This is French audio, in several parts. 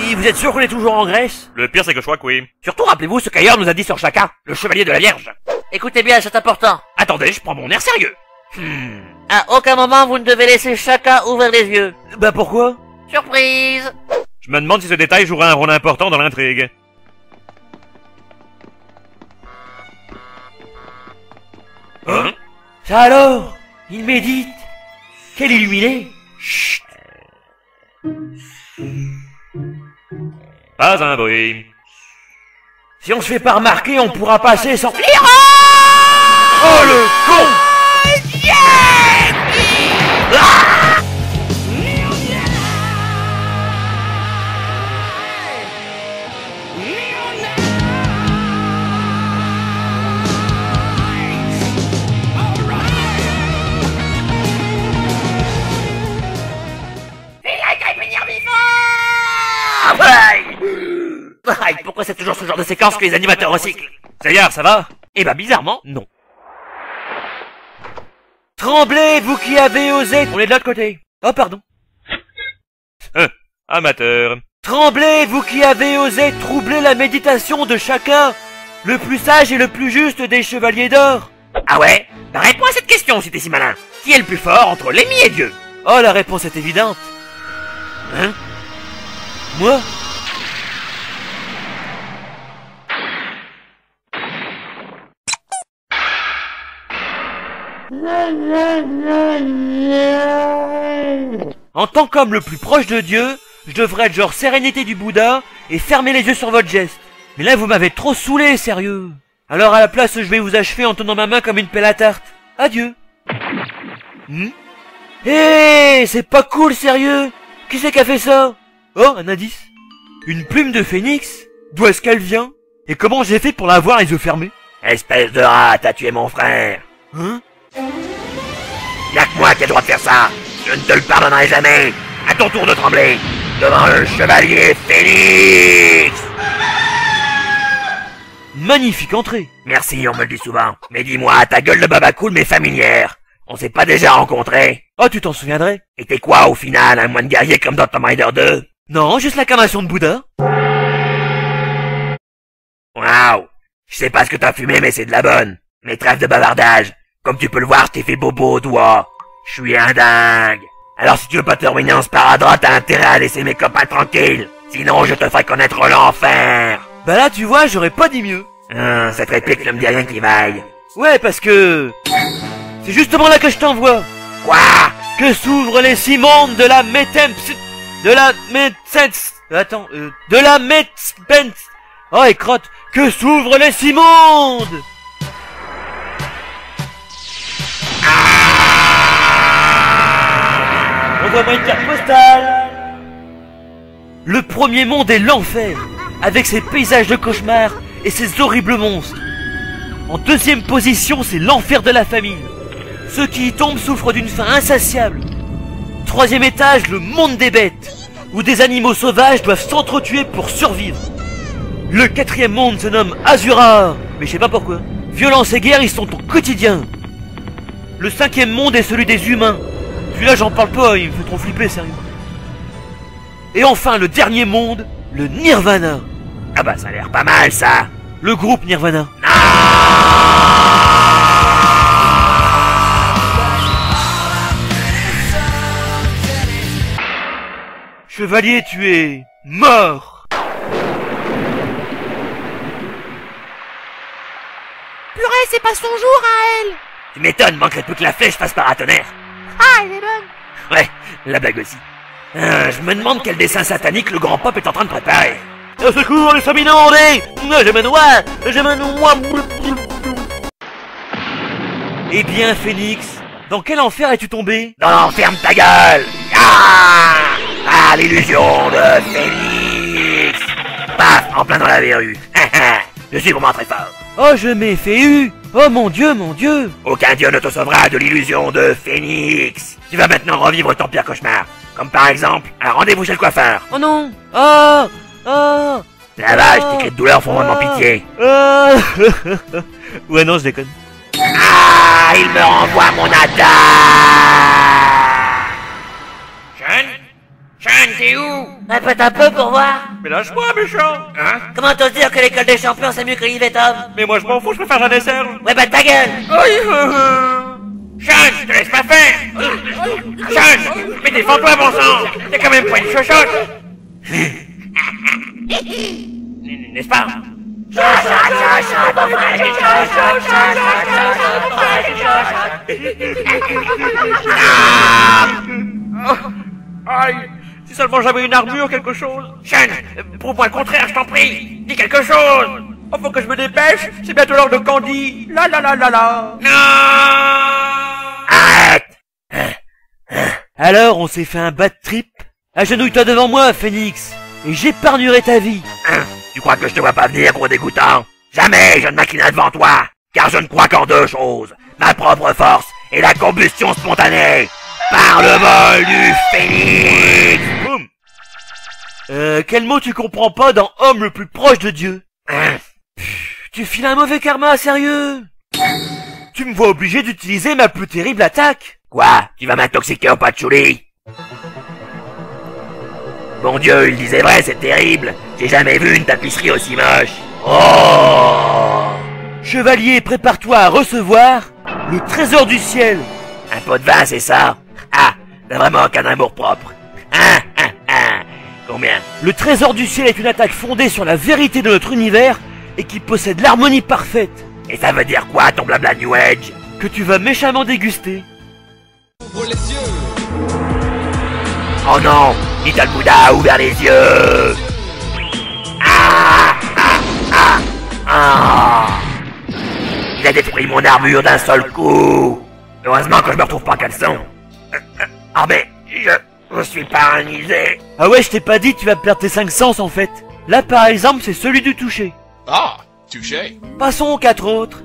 puis, vous êtes sûr qu'on est toujours en Grèce? Le pire, c'est que je crois que oui. Surtout, rappelez-vous ce qu'ailleurs nous a dit sur Chaka, le chevalier de la Vierge. Écoutez bien, c'est important. Attendez, je prends mon air sérieux. À aucun moment vous ne devez laisser Chaka ouvrir les yeux. Bah pourquoi? Surprise! Je me demande si ce détail jouera un rôle important dans l'intrigue. Hein? Ça alors? Il médite. Quel illuminé. Chut. Pas un bruit. Si on se fait pas remarquer, on pourra passer sans... Oh le con! Pourquoi c'est toujours ce genre de séquence que les animateurs recyclent? Zayar, ça va? Eh ben bizarrement, non. Tremblez, vous qui avez osé... On est de l'autre côté. Oh pardon. Amateur. Tremblez, vous qui avez osé troubler la méditation de chacun, le plus sage et le plus juste des chevaliers d'or. Ah ouais? Bah réponds à cette question si t'es si malin. Qui est le plus fort entre l'ennemi et Dieu? Oh, la réponse est évidente. Hein? Moi? En tant qu'homme le plus proche de Dieu, je devrais être genre sérénité du Bouddha et fermer les yeux sur votre geste. Mais là, vous m'avez trop saoulé, sérieux. Alors à la place, je vais vous achever en tenant ma main comme une pelle à tarte. Adieu. Hé, c'est pas cool, sérieux. Qui c'est qui a fait ça? Oh, un indice. Une plume de phénix? D'où est-ce qu'elle vient? Et comment j'ai fait pour la voir les yeux fermés? Espèce de rat, t'as tué mon frère. Hein? Y'a que moi qui ai le droit de faire ça. Je ne te le pardonnerai jamais. À ton tour de trembler devant le chevalier Phénix. Magnifique entrée. Merci, on me le dit souvent. Mais dis-moi, ta gueule de babacool m'est familière. On s'est pas déjà rencontrés? Oh, tu t'en souviendrais. Et t'es quoi, au final, un moine guerrier comme dans Tomb Raider 2? Non, juste l'incarnation de Bouddha. Waouh. Je sais pas ce que t'as fumé, mais c'est de la bonne. Mais trêve de bavardage. Comme tu peux le voir, je t'ai fait bobo au doigt. Je suis un dingue. Alors si tu veux pas te ruiner en sparadrap, t'as intérêt à laisser mes copains tranquilles. Sinon, je te ferai connaître l'enfer. Bah là, tu vois, j'aurais pas dit mieux. Cette réplique ne me dit rien qui vaille. Ouais, parce que... c'est justement là que je t'envoie. Quoi? Que s'ouvrent les 6 mondes de la métemps... de la métsens... Attends, de la métspens... Oh, et crotte. Que s'ouvrent les 6 mondes. Envoie-moi une carte postale. Le premier monde est l'enfer, avec ses paysages de cauchemar et ses horribles monstres. En deuxième position, c'est l'enfer de la famine. Ceux qui y tombent souffrent d'une faim insatiable. Troisième étage, le monde des bêtes, où des animaux sauvages doivent s'entretuer pour survivre. Le quatrième monde se nomme Azura, mais je sais pas pourquoi. Violence et guerre y sont au quotidien. Le cinquième monde est celui des humains. Celui-là, j'en parle pas, il me fait trop flipper, sérieux. Et enfin, le dernier monde, le Nirvana. Ah bah, ça a l'air pas mal, ça. Le groupe Nirvana. Non! Chevalier, tu es mort. Purée, c'est pas son jour à elle. Tu m'étonnes, manquerait plus que la flèche fasse paratonnerre. Ah, elle est bonne. Ouais, la blague aussi. Je me demande quel dessin satanique le grand pop est en train de préparer. Au secours, les sommes inondés! Je me noie! Je me noie! Eh bien, Phénix, dans quel enfer es-tu tombé? Non, ferme ta gueule! Ah, l'illusion de Phénix! Paf, en plein dans la verrue. Je suis vraiment très fort. Oh, je m'ai fait eu! Oh mon dieu, mon dieu! Aucun dieu ne te sauvera de l'illusion de Phénix! Tu vas maintenant revivre ton pire cauchemar. Comme par exemple, un rendez-vous chez le coiffeur. Oh non! Oh! Oh! La vache, tes cris de douleur font vraiment pitié. Ouais, non, je déconne. Ah! Il me renvoie mon attaque! Jeune, Sean, t'es où? Répète un peu pour voir. Mais lâche-moi, méchant. Hein? Comment t'oses dire que l'école des champions c'est mieux que l'Yves et Tom? Mais moi je m'en fous, je préfère Jeanne et Serge. Ouais bah ta gueule. Sean, je te laisse pas faire. Sean, mais défends-toi, bon sang. T'es quand même pas une chochotte. N'est-ce pas? Aïe, si seulement j'avais une armure, quelque chose. Sean, prouve-moi le contraire, je t'en prie. Dis quelque chose. Oh, faut que je me dépêche, c'est bientôt l'heure de Candy. La la la la la. Non. Arrête. Alors, on s'est fait un bad trip? Agenouille-toi devant moi, Phoenix, et j'épargnerai ta vie. Tu crois que je te vois pas venir, gros dégoûtant? Jamais je ne m'inclinerai devant toi, car je ne crois qu'en deux choses. Ma propre force et la combustion spontanée. Par le vol du Phénix. Boum. Quel mot tu comprends pas dans homme le plus proche de Dieu? Tu files un mauvais karma, sérieux? Tu me vois obligé d'utiliser ma plus terrible attaque. Quoi? Tu vas m'intoxiquer au patchouli? Bon Dieu, il disait vrai, c'est terrible. J'ai jamais vu une tapisserie aussi moche. Oh! Chevalier, prépare-toi à recevoir le trésor du ciel. Un pot de vin, c'est ça? Ah, t'as vraiment aucun amour propre. Combien? Le trésor du ciel est une attaque fondée sur la vérité de notre univers et qui possède l'harmonie parfaite. Et ça veut dire quoi, ton blabla New Age? Que tu vas méchamment déguster. Ouvre les yeux. Oh non! Little Bouddha a ouvert les yeux! Il a détruit mon armure d'un seul coup! Heureusement que je me retrouve pas en caleçon! Ah mais, je suis paralysé! Ah ouais, je t'ai pas dit, tu vas perdre tes 5 sens en fait. Là par exemple, c'est celui du toucher. Ah, touché. Passons aux 4 autres.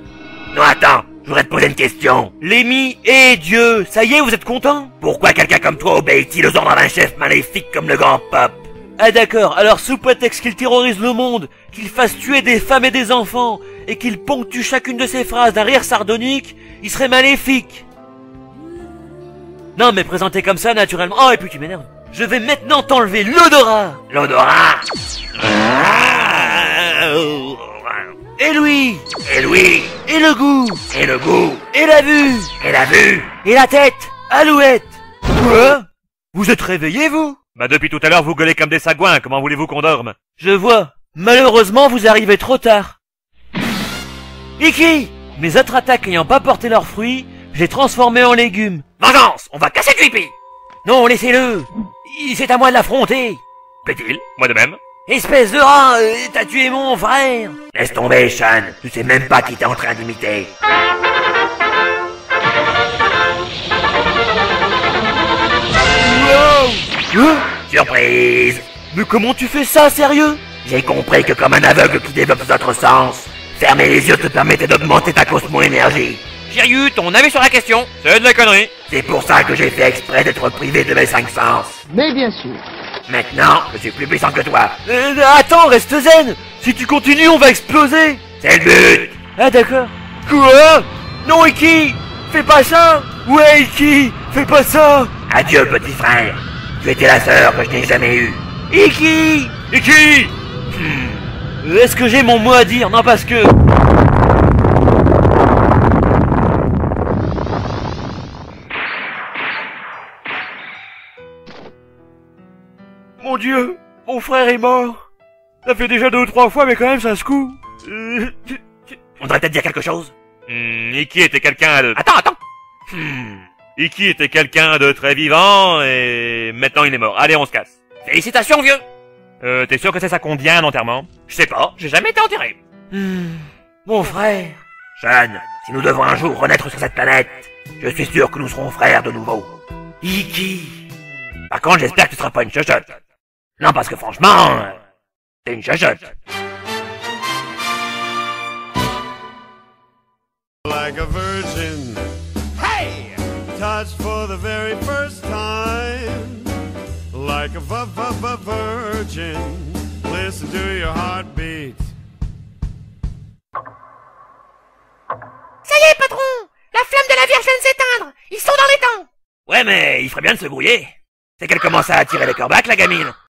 Non attends, je voudrais te poser une question. Lémi et Dieu, ça y est, vous êtes contents? Pourquoi quelqu'un comme toi obéit-il aux ordres d'un chef maléfique comme le grand Pop? Ah d'accord, alors sous prétexte qu'il terrorise le monde, qu'il fasse tuer des femmes et des enfants, et qu'il ponctue chacune de ses phrases d'un rire sardonique, il serait maléfique. Non mais présenté comme ça, naturellement... Oh et puis tu m'énerves. Je vais maintenant t'enlever l'odorat. L'odorat? Et lui. Et lui? Et le goût. Et le goût? Et la vue. Et la vue? Et la tête. Alouette. Quoi? Vous êtes réveillés, vous? Bah depuis tout à l'heure vous gueulez comme des sagouins, comment voulez-vous qu'on dorme? Je vois. Malheureusement, vous arrivez trop tard. Iki! Mes autres attaques n'ayant pas porté leurs fruits, j'ai transformé en légumes. Vengeance! On va casser Creepy! Non, laissez-le. C'est à moi de l'affronter. Plaît-il? Moi de même. Espèce de rat, t'as tué mon frère. Laisse tomber, Sean. Tu sais même pas qui t'es en train d'imiter. Wow. Surprise! Mais comment tu fais ça, sérieux? J'ai compris que comme un aveugle qui développe d'autres sens, fermer les yeux te permettait d'augmenter ta cosmo-énergie. J'ai eu ton avis sur la question. C'est de la connerie. C'est pour ça que j'ai fait exprès d'être privé de mes 5 sens. Mais bien sûr. Maintenant, je suis plus puissant que toi. Attends, reste zen. Si tu continues, on va exploser. C'est le but. Ah d'accord. Quoi? Non, Iki, fais pas ça. Ouais, Iki, fais pas ça. Adieu, petit frère. Tu étais la sœur que je n'ai jamais eue. Iki. Iki! Est-ce que j'ai mon mot à dire? Non, parce que... Mon Dieu, mon frère est mort. Ça fait déjà 2 ou 3 fois, mais quand même, ça secoue. On devrait peut-être dire quelque chose. Iki était quelqu'un de... Attends. Iki était quelqu'un de très vivant, et maintenant il est mort. Allez, on se casse. Félicitations, vieux. T'es sûr que c'est ça qu'on dit à un enterrement? Je sais pas, j'ai jamais été enterré. Mon frère. Sean, si nous devons un jour renaître sur cette planète, je suis sûr que nous serons frères de nouveau. Iki. Par contre, j'espère que tu seras pas une chochotte. Non, parce que franchement, t'es une chochotte. Like a virgin, hey, touched for the very first time. Like a virgin, listen to your heartbeat. Ça y est, patron. La flamme de la Vierge vient de s'éteindre. Ils sont dans les temps. Ouais, mais il ferait bien de se grouiller. c'est qu'elle commençait à attirer les corbacs, la gamine.